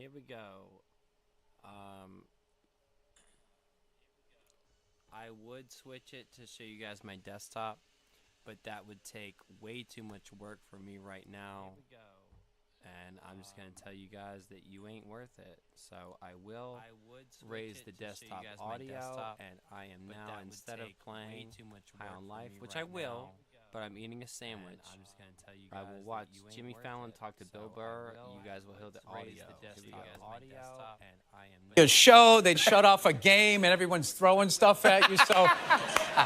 Here we go. Um, I would switch it to show you guys my desktop, but that would take way too much work for me right now. Here we go. And I'm just going to tell you guys that you ain't worth it. So I will raise the desktop audio, and I am now, instead of playing High on Life, which I will, but I'm eating a sandwich. I'm just going to tell you guys I will watch Jimmy Fallon talk to Bill Burr. You guys will hear the audio. A show, they'd shut off a game, and everyone's throwing stuff at you. So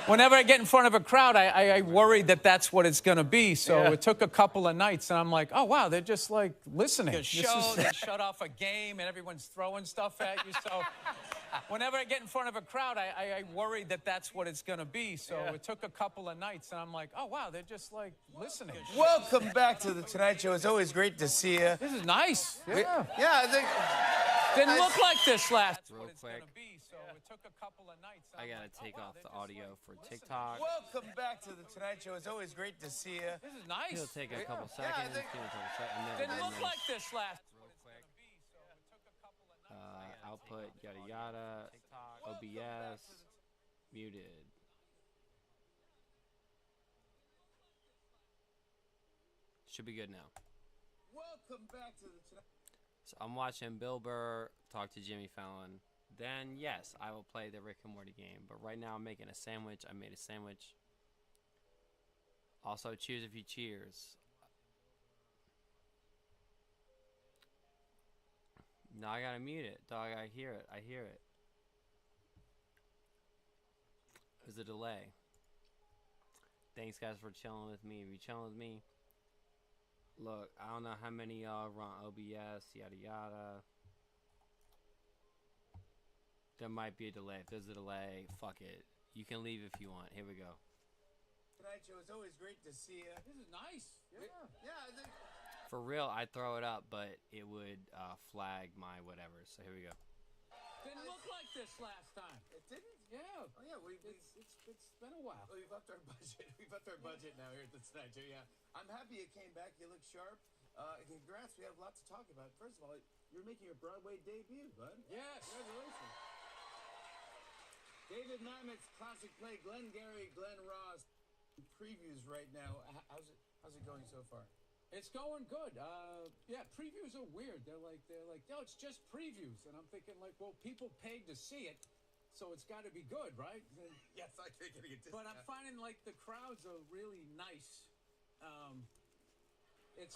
whenever I get in front of a crowd, I worry that that's what it's going to be. So it took a couple of nights, and I'm like, oh, wow, they're just like listening. A show, they'd shut off a game, and everyone's throwing stuff at you. So whenever I get in front of a crowd, I worry that that's what it's going to be. So it took a couple of nights, and I'm like, oh, wow, they're just like listening. Welcome back to the Tonight Show. It's always great to see you. This is nice. Yeah. Yeah, I think. Didn't look like this last. Real quick, I gotta take off the audio for TikTok. Welcome back to the Tonight Show. It's always great to see you. This is nice. It'll take a couple seconds. Didn't look like this last. Real quick. Output, yada yada. OBS, muted. Should be good now. Welcome back to the Tonight. So I'm watching Bill Burr talk to Jimmy Fallon. Then, yes, I will play the Rick and Morty game. But right now I'm making a sandwich. I made a sandwich. Also, cheers if you cheers. No, I gotta mute it. Dog, I hear it. I hear it. There's a delay. Thanks, guys, for chilling with me. If you chilling with me, look, I don't know how many y'all run OBS, yada yada. There might be a delay. If there's a delay, fuck it. You can leave if you want. Here we go. Tonight Show. It's always great to see you. This is nice. Yeah. Yeah, I think. For real, I'd throw it up, but it would flag my whatever. So here we go. Didn't look like this last time. It didn't? Yeah. Oh, yeah. It's been a while. We've upped our budget. We've upped our budget now here at the Tonight Show. Yeah. I'm happy you came back. You look sharp. Congrats. We have a lot to talk about. First of all, you're making your Broadway debut, bud. Yes. Congratulations. David Mamet's classic play, Glengarry Glen Ross. Previews right now. How's it going so far? It's going good. Yeah, previews are weird. They're like, no, it's just previews, and I'm thinking like, well, people paid to see it, so it's got to be good, right? Yes, I think it is. But I'm finding like the crowds are really nice. It's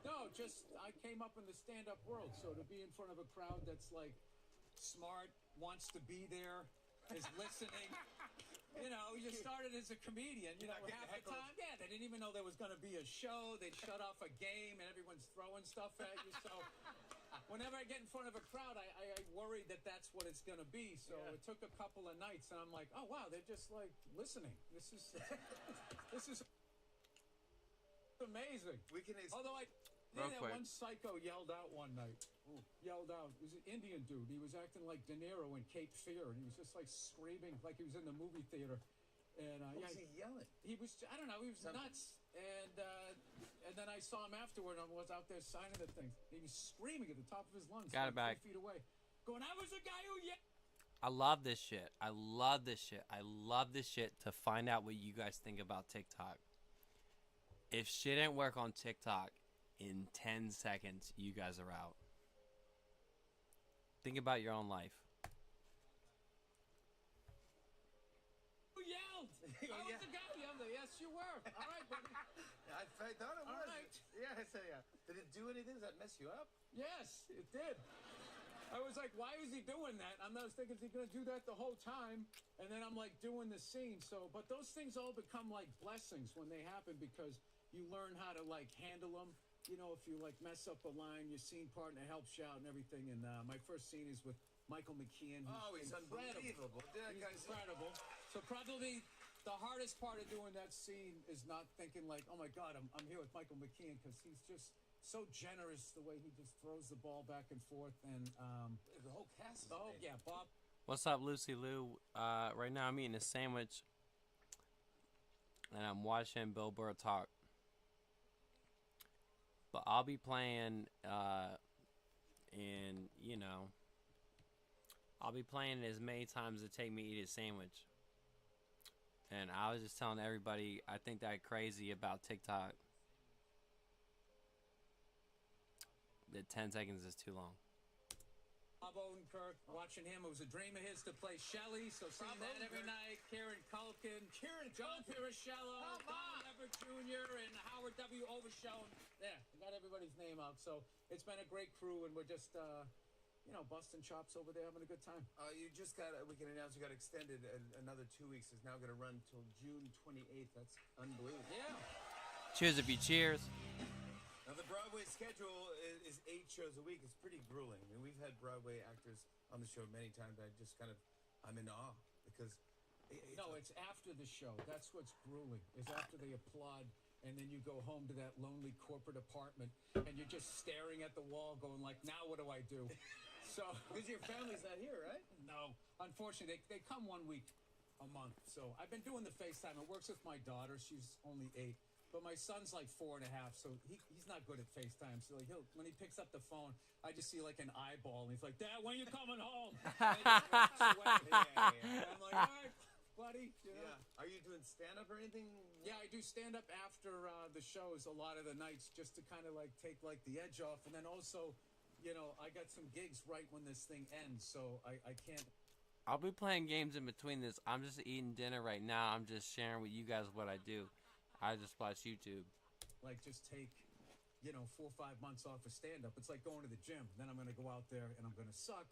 no, just I came up in the stand-up world, so to be in front of a crowd that's like smart, wants to be there, is listening. You know, you started as a comedian, you know, half the time, yeah, they didn't even know there was going to be a show. They'd shut off a game, and everyone's throwing stuff at you. So whenever I get in front of a crowd, I worry that that's what it's going to be. So it took a couple of nights, and I'm like, oh, wow, they're just, like, listening. This is amazing. Although that one psycho yelled out one night. Ooh. Yelled out. He was an Indian dude. He was acting like De Niro in Cape Fear, and he was just like screaming like he was in the movie theater. And what was he yelling? He was, I don't know, he was nuts. And then I saw him afterward, and I was out there signing the thing. He was screaming at the top of his lungs, Got it back. 3 feet away, going, "I was the guy who yelled." I love this shit. I love this shit. I love this shit to find out what you guys think about TikTok. If shit didn't work on TikTok, in 10 seconds, you guys are out. Think about your own life. Who yelled? I was the guy who yelled. Yes, you were. All right, buddy. I thought it was. All right. Yeah, I say yeah. Did it do anything? Does that mess you up? Yes, it did. I was like, why is he doing that? I was thinking, is he going to do that the whole time? And then I'm like doing the scene. So, but those things all become like blessings when they happen because you learn how to like handle them. You know, if you like mess up a line, your scene partner helps you out and everything. And my first scene is with Michael McKean. He's unbelievable. He's incredible. So probably the hardest part of doing that scene is not thinking like, oh my God, I'm here with Michael McKean, because he's just so generous the way he just throws the ball back and forth. And the whole cast. Yeah, Bob. What's up, Lucy Lou? Right now I'm eating a sandwich, and I'm watching Bill Burr talk. But I'll be playing and I'll be playing it as many times as it take me to eat a sandwich. And I was just telling everybody, I think that crazy about TikTok. That 10 seconds is too long. Bob Odenkirk, watching him, it was a dream of his to play Shelley, so seeing that every night. Kieran Culkin, John Pirichello, Don Lever Jr., and Howard W. Overshown. There, I got everybody's name out, so it's been a great crew, and we're just, busting chops over there, having a good time. We can announce you got extended another 2 weeks. It's now going to run till June 28th. That's unbelievable. Yeah. Cheers if you cheers. Now, the Broadway schedule is 8 shows a week. It's pretty grueling. I mean, we've had Broadway actors on the show many times. I'm in awe because... It's after the show. That's what's grueling, is after they applaud, and then you go home to that lonely corporate apartment, and you're just staring at the wall going like, now what do I do? So... Because your family's not here, right? No. Unfortunately, they come 1 week a month. So I've been doing the FaceTime. It works with my daughter. She's only 8. But my son's like 4.5, so he's not good at FaceTime. So when he picks up the phone, I just see like an eyeball, and he's like, "Dad, when are you coming home?" And he just walks away. And I'm like, "All right, buddy." Yeah. Are you doing stand-up or anything? Yeah, I do stand-up after the shows a lot of the nights, just to kind of like take like the edge off. And then also, I got some gigs right when this thing ends, so I can't. I'll be playing games in between this. I'm just eating dinner right now. I'm just sharing with you guys what I do. I just watch YouTube. Like, just take, 4 or 5 months off of stand-up. It's like going to the gym. Then I'm going to go out there, and I'm going to suck.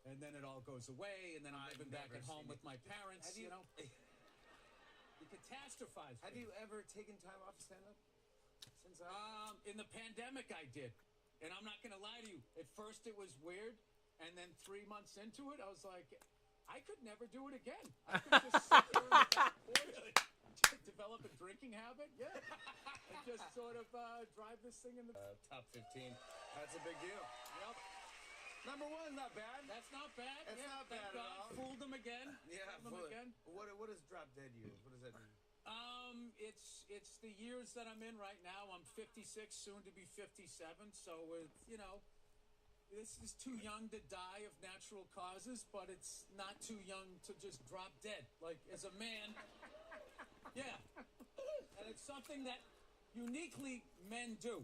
And then it all goes away, and then I'm living back at home with my parents, You catastrophize. Have you ever taken time off of stand-up? In the pandemic, I did. And I'm not going to lie to you. At first, it was weird. And then 3 months into it, I was like, I could never do it again. I could just sit there in the back porch. Develop a drinking habit, and just sort of drive this thing in the top 15. That's a big deal. Yep. Number 1, not bad. That's not bad. It's not bad at all. Fooled them again. Yeah, fooled them again. What is drop dead years? What does that mean? It's the years that I'm in right now. I'm 56, soon to be 57. So this is too young to die of natural causes, but it's not too young to just drop dead. Like, as a man. Yeah, and it's something that uniquely men do,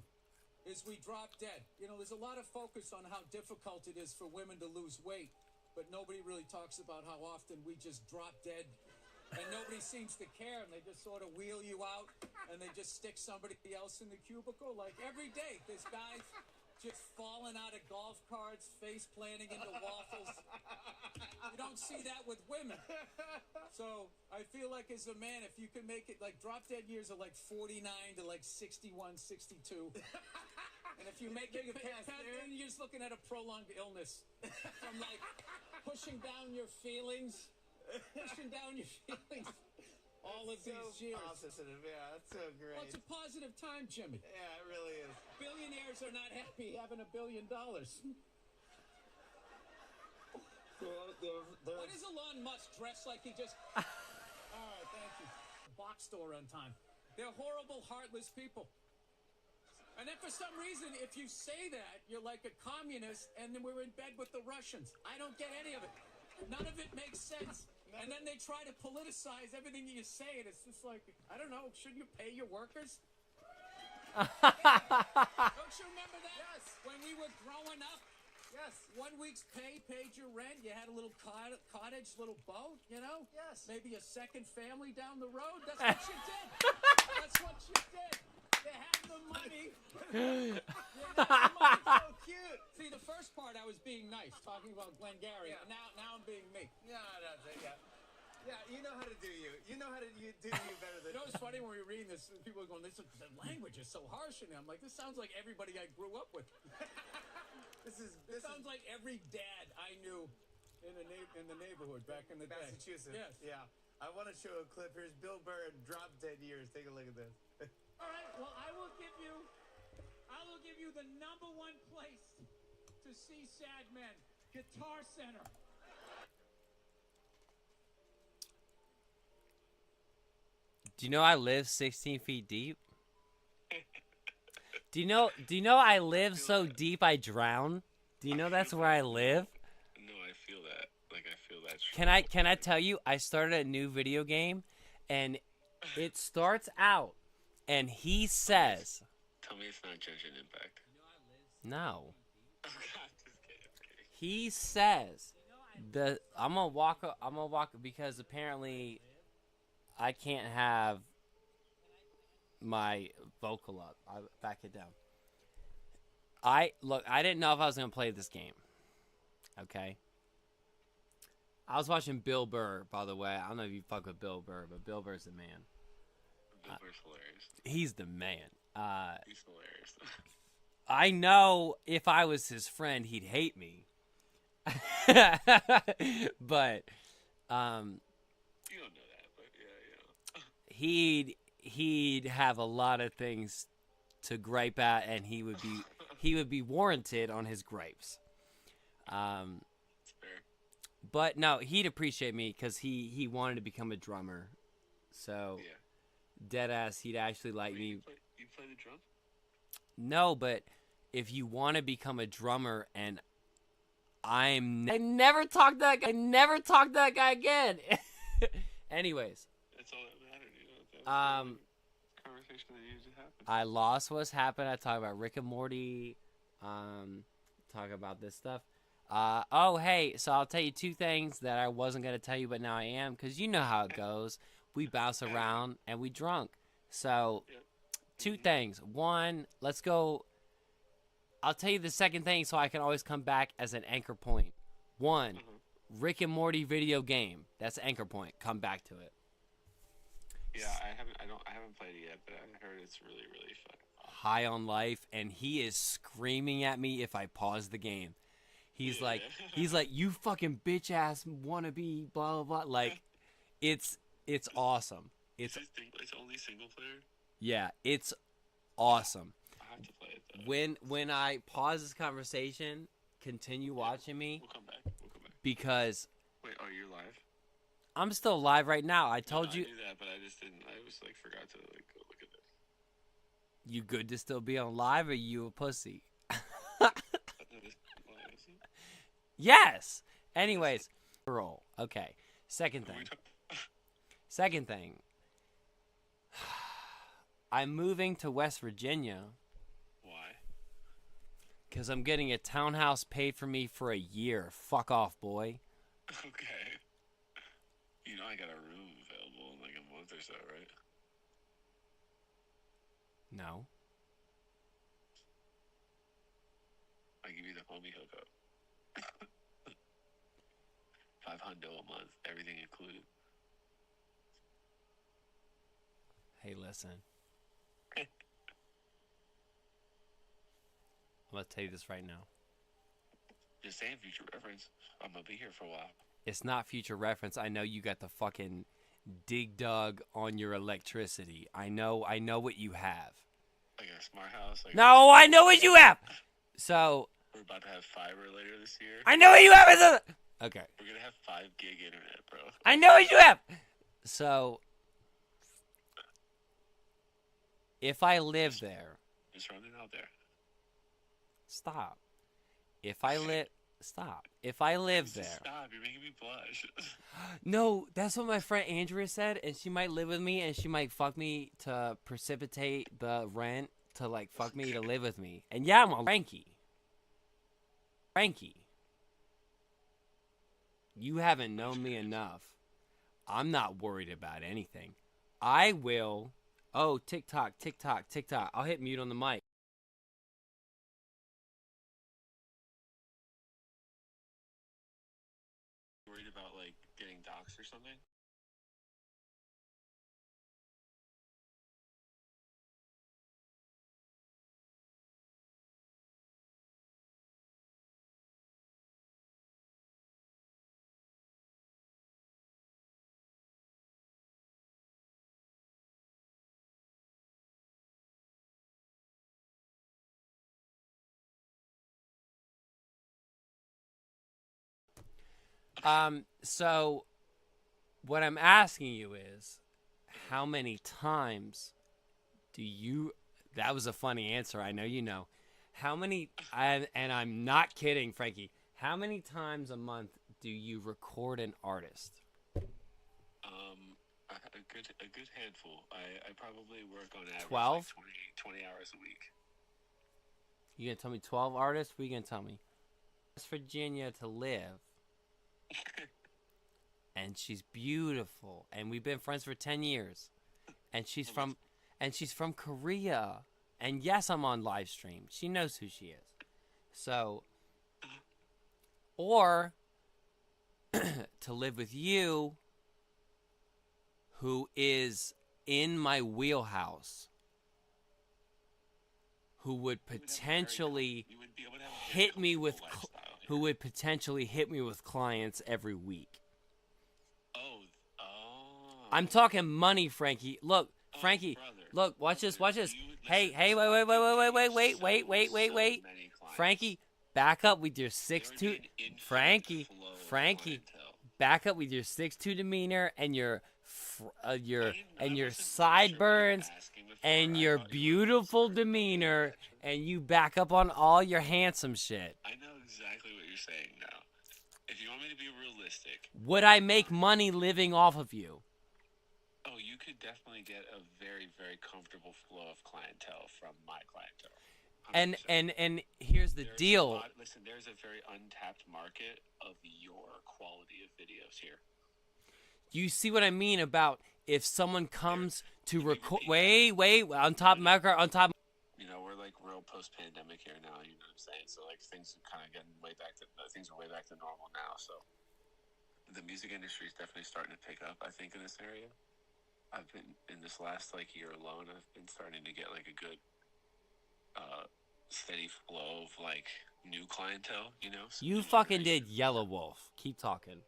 is we drop dead. There's a lot of focus on how difficult it is for women to lose weight, but nobody really talks about how often we just drop dead, and nobody seems to care, and they just sort of wheel you out, and they just stick somebody else in the cubicle. Like, every day, this guy's just falling out of golf carts, face planting into waffles. You don't see that with women. So I feel like as a man, if you can make it, like, drop dead years are like 49 to like 61, 62. And if you make it past then you're just looking at a prolonged illness from like pushing down your feelings. All of these years. Positive, yeah, that's so great. Well, it's a positive time, Jimmy. Yeah, it really is. Billionaires are not happy having $1 billion. Why does Elon Musk dress like he just... All right, thank you. Box store on time. They're horrible, heartless people. And then for some reason, if you say that, you're like a communist, and then we're in bed with the Russians. I don't get any of it. None of it makes sense. And then they try to politicize everything you say, and it's just like, I don't know, shouldn't you pay your workers? Don't you remember that? Yes. When we were growing up? Yes. 1 week's pay paid your rent. You had a little cottage, little boat, Yes. Maybe a second family down the road. That's what you did. That's what you did. You had the money. So cute. See, the first part I was being nice, talking about Glengarry. Yeah. Now I'm being me. Yeah, that's it, yeah. Yeah, you know how to do you. You know how to do you better than... It's funny when we're reading this, people are going, the language is so harsh in it. I'm like, this sounds like everybody I grew up with. This sounds like every dad I knew in the neighborhood back in the day. Massachusetts. Yes. Yeah. I want to show a clip. Here's Bill Burr in Drop Dead Years. Take a look at this. All right, well, I will give you the #1 place to see sad men, Guitar Center. Do you know I live 16 feet deep? Do you know I live so deep I drown? Do you know that's where I live? No, I feel that. Like, I feel that. Can I tell you? I started a new video game, and it starts out, and he says, Tell me it's not Genshin Impact. "No." Oh God, just kidding. He says, I'm gonna walk because apparently I can't have my vocal up. I back it down. I didn't know if I was gonna play this game. Okay. I was watching Bill Burr, by the way. I don't know if you fuck with Bill Burr, but Bill Burr's the man. Bill Burr's hilarious. He's the man. He's hilarious. I know if I was his friend, he'd hate me. But You don't know that, but yeah. he'd have a lot of things to gripe at, and he would be warranted on his gripes. It's fair. But no, he'd appreciate me because he wanted to become a drummer. So Yeah. dead ass, he'd actually like Wait, me. you play the drums? No, but if you want to become a drummer, and I never talked to that guy again. Anyways, That's all that mattered, you know. That was the conversation that needed to happen. I lost what's happened. I talk about Rick and Morty. Talk about this stuff. Oh, hey, so I'll tell you two things that I wasn't going to tell you, but now I am, because you know how it goes. We bounce around, and we drunk. So, Yep. two things. One, let's go. I'll tell you the second thing so I can always come back as an anchor point. One, Rick and Morty video game. That's anchor point. Come back to it. Yeah, I haven't played it yet, but I heard it's really, really fun. High on life, and he is screaming at me if I pause the game. He's like, you fucking bitch ass wannabe, blah blah blah. Like, it's awesome. It's only single player. yeah, it's awesome. I have to play it though. When I pause this conversation, continue watching me We'll come back. because Wait, are you live? I'm still live right now. I told No, you. I knew that, but I just didn't. I was like forgot to like go look at this. You good to still be on live, or you a pussy? Yes. Anyways, roll. Okay. Second thing. I'm moving to West Virginia Why? because I'm getting a townhouse paid for me for a year. Fuck off, boy. Okay. You know I got a room available in like a month or so, right? No. I give you the homie hookup. $500 a month, everything included. Hey, listen. I'm going to tell you this right now. Just saying, future reference. I'm gonna be here for a while. It's not future reference. I know you got the fucking dig dug on your electricity. I know what you have. I got a smart house. No, I know what you have. So We're about to have fiber later this year. I know what you have. Okay. We're gonna have 5 gig internet, bro. I know what you have. So if I live there, Just running out there. stop. If I live there. Stop! You're making me blush. No, that's what my friend Andrea said, and she might live with me, and she might fuck me to precipitate the rent to like fuck me to live with me. And yeah, I'm a Frankie. You haven't known me enough. I'm not worried about anything. I will. Oh, TikTok. I'll hit mute on the mic. Worried about like getting doxxed or something? So what I'm asking you is, how many times do you, that was a funny answer, I know you know. How many? And I'm not kidding, Frankie. How many times a month do you record an artist? A good handful. I probably work on average 12? like 20 hours a week. You gonna tell me 12 artists? What are you gonna tell me? West Virginia to live. And she's beautiful. And we've been friends for 10 years. And she's from Korea. And yes, I'm on live stream. She knows who she is. So, or to live with you, who is in my wheelhouse, who would potentially hit me with clients every week. Oh. I'm talking money, Frankie. Look, Frankie. Brother. Look, watch this. Hey, wait. Frankie, back up with your 6'2". Frankie, back up with your 6'2" demeanor and your sideburns and your beautiful demeanor, and you back up on all your handsome shit. I know exactly what you're saying now. If you want me to be realistic, Would I make money living off of you? oh, you could definitely get a very, very comfortable flow of clientele from my clientele. 100%. And here's the deal. Listen, there's a very untapped market of your quality of videos here. You see what I mean about if someone comes to record? Wait, on top. You know, we're like real post-pandemic here now. You know what I'm saying? So like things are kind of getting way back to normal now. So the music industry is definitely starting to pick up. I think in this area, I've been in this last like year alone. I've been starting to get like a good, steady flow of like new clientele. You know. So You fucking did Yellow Wolf. Keep talking.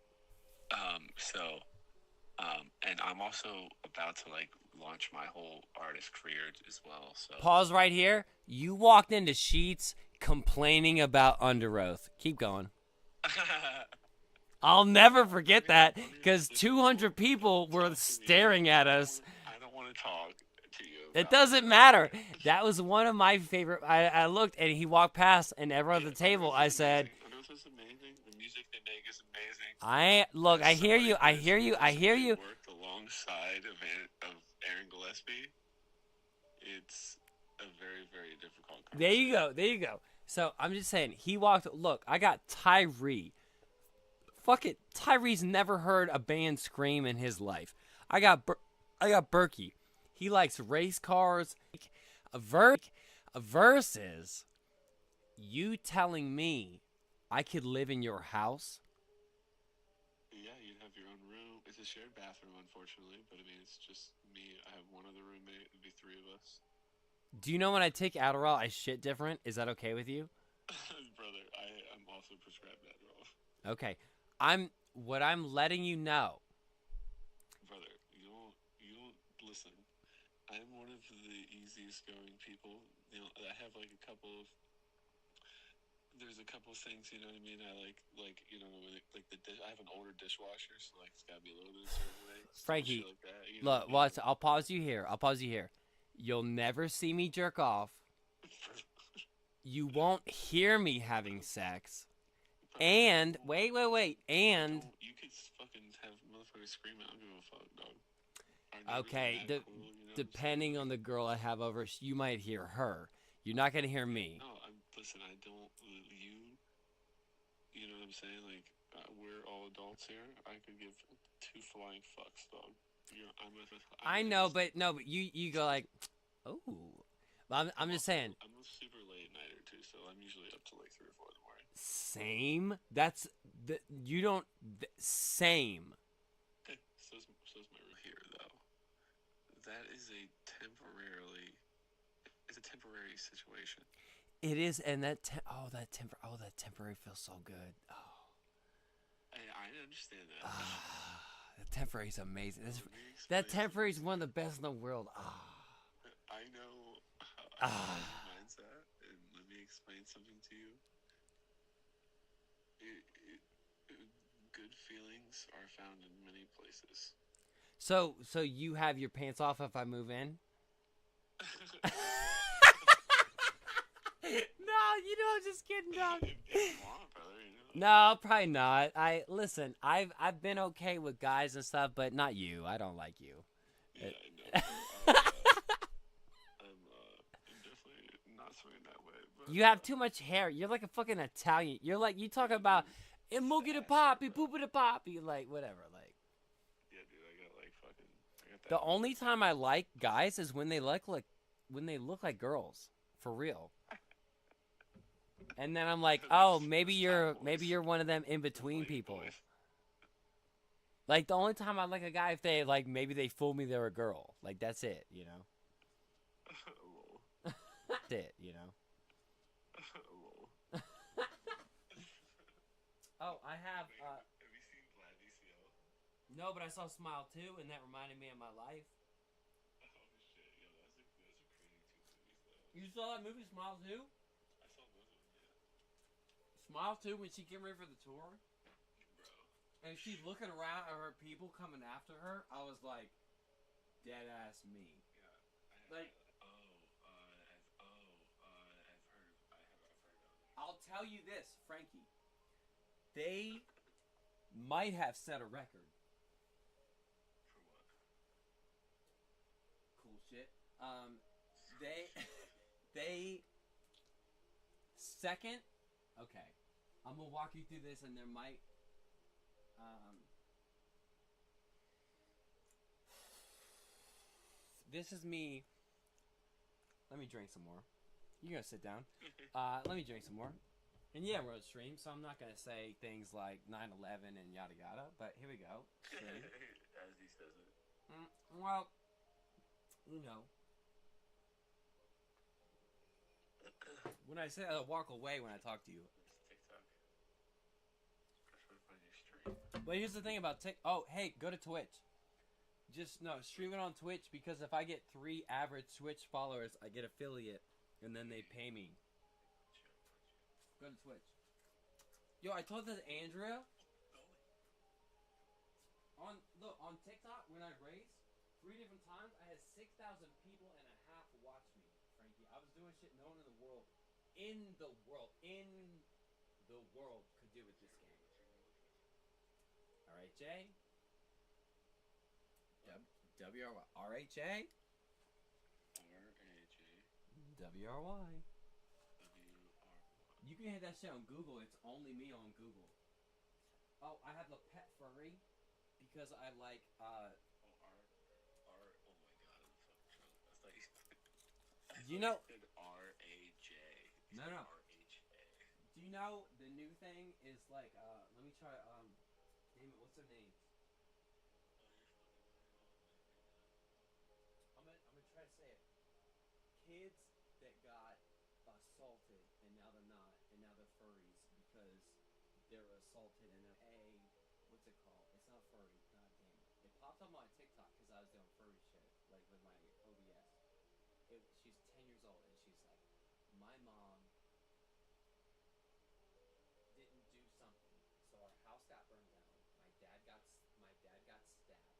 And I'm also about to like launch my whole artist career as well. So Pause right here. You walked into Sheets complaining about Under Oath. Keep going. I'll never forget that because 200 people were staring at us. I don't want to talk to you. It doesn't matter. That was one of my favorite. I looked and he walked past and everyone at the table. I said, Under Oath is amazing. The music they make is amazing. I hear you. Worked alongside of Aaron Gillespie. It's a very, very difficult conversation. There you go. So I'm just saying, he walked. Look, I got Tyree. Fuck it. Tyree's never heard a band scream in his life. I got Berkey. He likes race cars. Versus you telling me I could live in your house. Yeah, you'd have your own room. It's a shared bathroom, unfortunately, but I mean, it's just me. I have one other roommate. It'd be 3 of us. Do you know when I take Adderall, I shit different? Is that okay with you? Brother, I'm also prescribed Adderall. Okay. What I'm letting you know. Brother, you don't listen. I'm one of the easiest going people. You know, I have like there's a couple things, you know what I mean? I like you know, like I have an older dishwasher, so like it's gotta be a little bit a certain way. Frankie, like that, you know look, watch. I'll pause you here. You'll never see me jerk off. You won't hear me having sex. And wait. And you could fucking have motherfuckers screaming. I don't give a fuck, dog. Our neighbors okay, are mad cool, you know what I'm depending on the girl I have over, you might hear her. You're not gonna hear me. No, listen. I don't. You know what I'm saying? Like we're all adults here. I could give 2 flying fucks, dog. I know, but you go like, oh. I'm just saying. I'm a super late nighter too, so I'm usually up to like 3 or 4 in the morning. Same. That's the you don't same. Okay, so's my room here though. That is it's a temporary situation. It is, and that temporary feels so good. Oh. I understand that. The temporary is amazing. That temporary is one of the best in the world. I know how your mindset, and let me explain something to you. Good feelings are found in many places. So you have your pants off if I move in? No. just kidding, dog. If you want, brother, you know. No, probably not. Listen. I've been okay with guys and stuff, but not you. I don't like you. Yeah, I know. Bro. I'm definitely not swinging that way. But, You have too much hair. You're like a fucking Italian. You're like, you talk about "Emuggy the poppy, poopy the poppy," like whatever. Like yeah, dude, I got like fucking. I got that. the only time I like guys is when they look like girls, for real. And then I'm like, oh, maybe you're one of them in between Lady people. boys. Like the only time I like a guy if they like maybe they fool me they're a girl. Like that's it, you know. Lol. That's it, you know. Lol. Oh, I have. Have you seen Vlad DCL? No, but I saw Smile 2, and that reminded me of my life. Oh shit, yo, those are crazy 2 movies though. You saw that movie, Smile 2? I saw both of them, yeah. Smile 2 when she came ready for the tour, Bro. and she's looking around at her people coming after her. I was like, dead ass me. Yeah. Like, I've heard of it. I'll tell you this, Frankie. They might have set a record. For what? Cool shit. They second. Okay, I'm gonna walk you through this, and there might. This is me. Let me drink some more. You're gonna sit down. Let me drink some more. And yeah, we're on stream, so I'm not gonna say things like 9/11 and yada yada. But here we go. Stream. As he says it. Well, you know, when I say I walk away when I talk to you. It's TikTok. Just trying to find your stream. But here's the thing about Oh, hey, go to Twitch. Just no, stream it on Twitch because if I get 3 average Twitch followers, I get affiliate, and then they pay me. Go to Twitch. Yo, I told this to Andrea. On TikTok when I raced 3 different times, I had 6,000 people and a half watch me, Frankie. I was doing shit no one in the world could do with this game. All right, Jay. W-R-Y. W-R-Y. You can hit that shit on Google. It's only me on Google. Oh, I have the pet furry because I like Oh my god, I'm fucking drunk. You know. R-A-J. No. R-H-A. Do you know the new thing is like let me try name it, what's their names? I'm gonna try to say it. Kids that got assaulted and now they're not, and now they're furries because they're assaulted and what's it called? It's not furry. God damn it! It popped up on my TikTok because I was doing furry shit like with my OBS. She's 10 years old and she's like, my mom didn't do something, so our house got burned down. My dad got stabbed.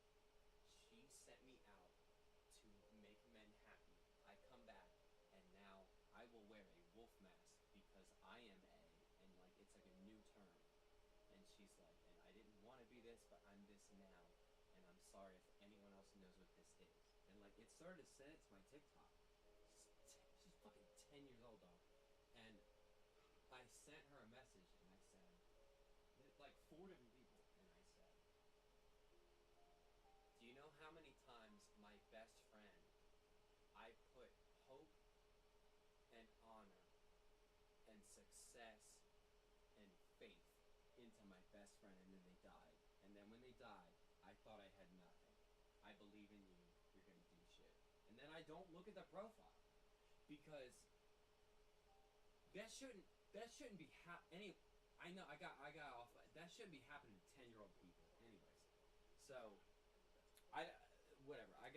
She sent me out to make men happy. I come back and now I will wear a wolf mask because I am and like it's like a new term. And she's like, and I didn't want to be this, but I'm this now, and I'm sorry if anyone else knows what this is. And like it started to send it to my TikTok. She's fucking 10 years old, dog. And I sent her a message and I said, like 4 different people, and I said, do you know how many times my best friend, I put hope and honor and success and faith into my best friend, and then they died. And then when they died, I thought I had nothing. I believe in you. You're gonna do shit. And then I don't look at the profile because that shouldn't be I know I got off. That shouldn't be happening to 10-year-old people, anyways. So whatever. I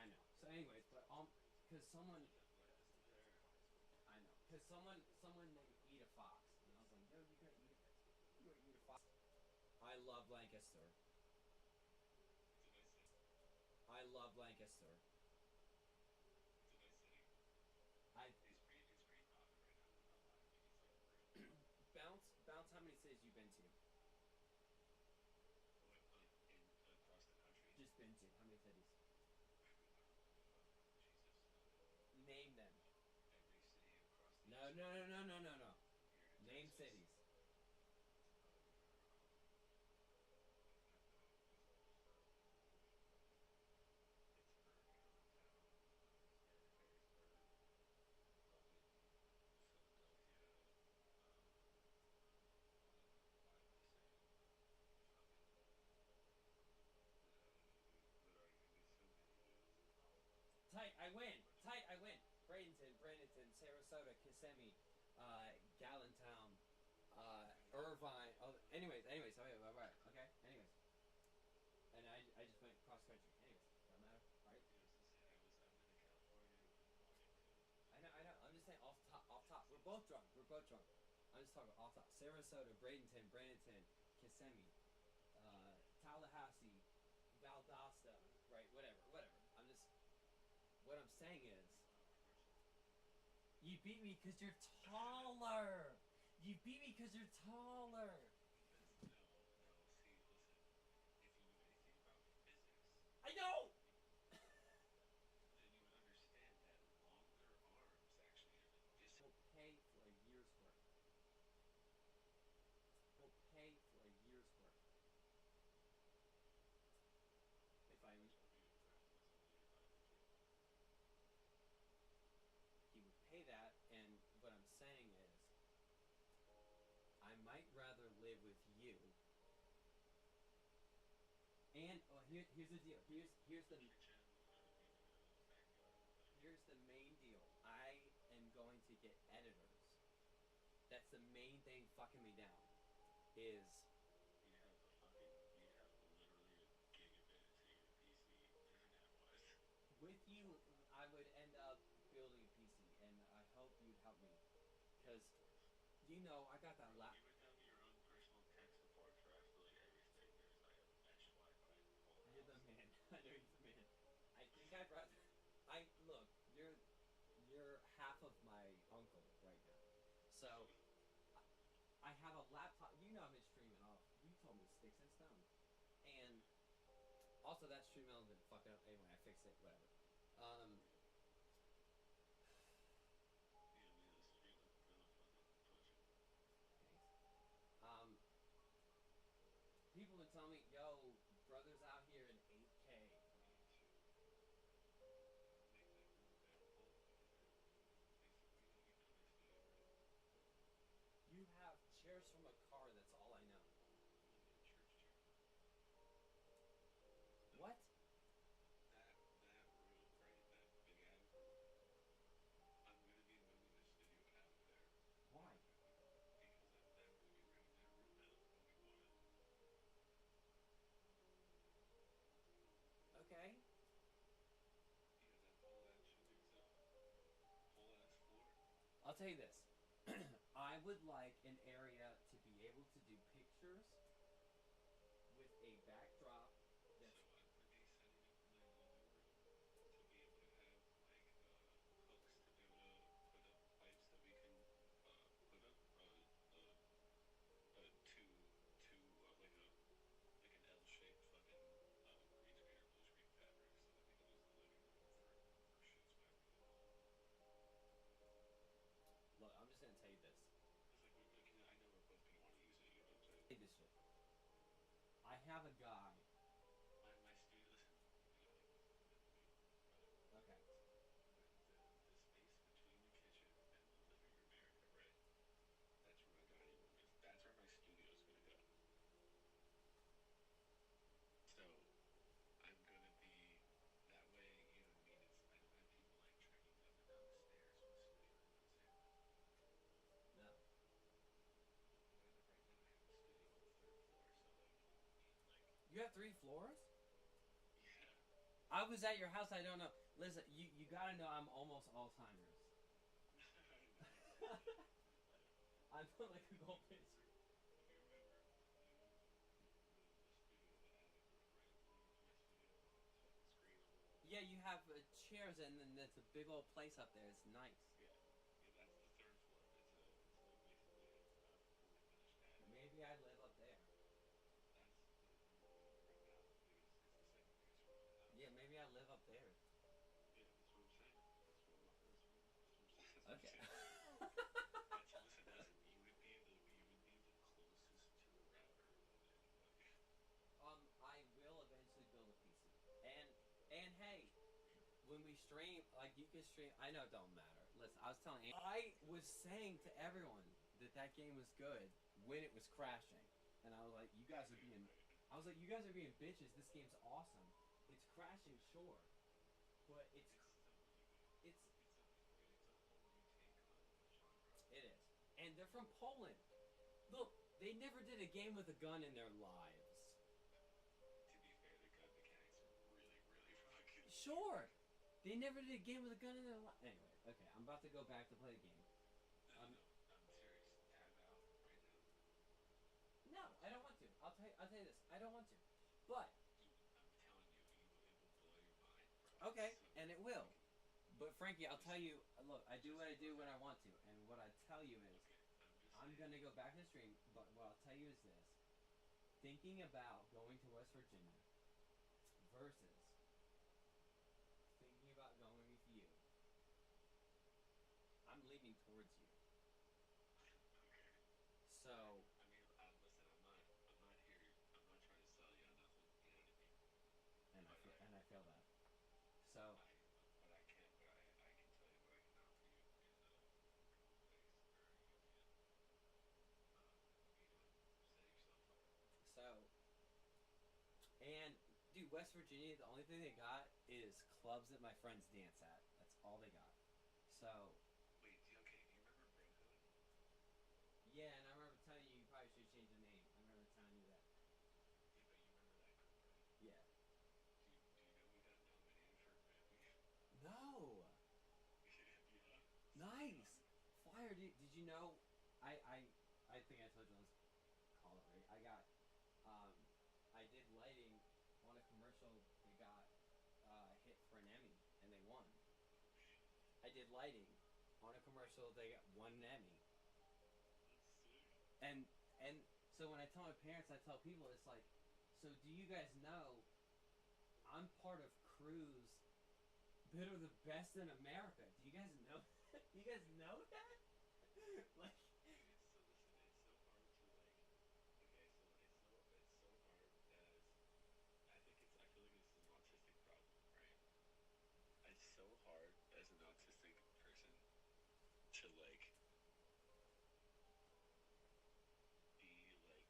know. So anyways, but because someone named Eat a Fox, and I was like, yo, you gonna eat a fox? I love Lancaster. I love Lancaster. It's a nice city. I It's pretty poppin' right No. Name cities. Tight, I win. Bradenton, Sarasota, Kissimmee, Gallentown, Irvine. Oh, anyways. Okay. Anyways, and I just went cross country. Anyways, doesn't matter, right? I know. I'm just saying off top. We're both drunk. I'm just talking off top. Sarasota, Bradenton, Kissimmee, Tallahassee, Valdosta, right? Whatever. What I'm saying is, you beat me because you're taller. I know. Will pay for a year's work. If I he would pay that, and what I'm saying is, I might rather live with you. And here's the deal. Here's the main deal. I am going to get editors. That's the main thing fucking me down. Is with you, I would end up building a PC, and I hope you'd help me, because I got that laptop. You're the man. I know you're the man. I think I'd rather. Look. You're half of my uncle right now, so I have a laptop. I've been streaming off. You told me sticks and stones, and also that stream element fucking up. Anyway, I fixed it. Whatever. People would tell me, yo, brother's out here in 8K. You have chairs from a car, that's all I know. What? Why? Okay. I'll tell you this. I would like an area to be able to do pictures with a backdrop that's look, I'm just gonna tell you this. Say this shit. I have a guy. Okay. No. You have 3 floors? I was at your house. I don't know. Listen, you gotta know I'm almost Alzheimer's. I feel like a gold pitch. Yeah, you have chairs, and then there's a big old place up there. It's nice. Maybe I live up there. Yeah, maybe I live up there. Okay. stream, like you can stream. I know it don't matter. Listen, I was telling, I was saying to everyone that that game was good when it was crashing, and I was like, you guys are being, bitches. This game's awesome. It's crashing, sure, but it's it is, and they're from Poland. Look, they never did a game with a gun in their lives. To be fair, the gun mechanics are really, really fucking. Sure, they never did a game with a gun in their life. Anyway, okay, I'm about to go back to play the game. No, I'm serious. Tab out right now. No, I don't want to. I'll tell you this. I don't want to. But Dude, I'm telling you, it will blow your mind, bro. okay, So and it will. But Frankie, I'll tell you. Look, I do what I do when I want to, and what I tell you is, okay, I'm gonna go back to the stream. But what I'll tell you is this: thinking about going to West Virginia versus thinking about going with you. I'm leaning towards you. Okay. So, I mean, listen, I'm not here. I'm not trying to sell you on nothing. You know what I mean? and I feel that. So, But I can tell you what I can offer you is a couple things where you can, set yourself up. so, and dude, West Virginia, the only thing they got is clubs that my friends dance at. That's all they got. So, Wait, okay, do you remember Brotherhood? yeah, and I remember telling you probably should change the name. I remember telling you that. Yeah, but you remember that group, right? Yeah. Do you know we got nominated for a Grammy? No. Yeah. Nice. Fire. Did you know? I think I told you on this call already. I did lighting on a commercial that got hit for an Emmy, and they won. I did lighting on a commercial they got won an Emmy. That's sick. And so when I tell my parents, I tell people, it's like, so do you guys know I'm part of crews that are the best in America? Do you guys know? Do you guys know that? Like, So listen, it's so hard to like. Okay, so it's so hard as I feel like it's an autistic problem, right? It's so hard as an autistic person to like be like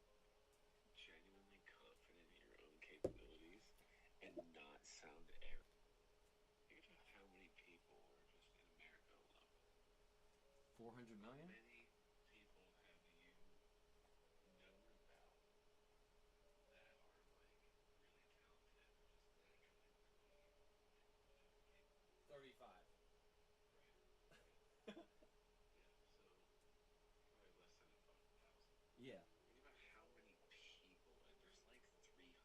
genuinely confident in your own capabilities and not sound arrogant. Think about how many people are just in America alone. 400 How million? many people have you known about that are like really talented or just naturally brilliant and whatever capable? 35. Right. Yeah. So probably less than 1,000. Yeah. Think about how many people, and there's like 300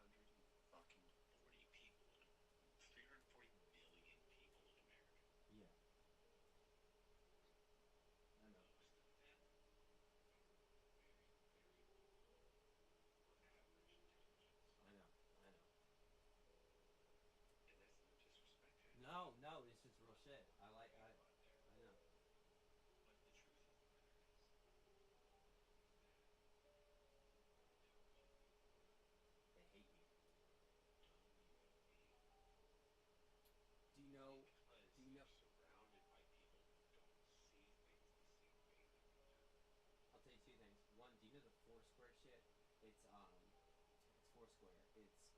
fucking 40 people in 340 million people in America. Yeah. I know. Most of them are very, very below on average intelligence. I know. I know. And that's no disrespect to anyone. No, no, it's just real shit. I like. There's a lot there. I know. But the truth of the matter is that the more intelligent you are, They hate you. the dumber you can be. Do you know? Because Do you know? you're surrounded by people who don't see things the same way that you do. I'll tell you two things. One, do you know the Foursquare shit? It's Foursquare. It's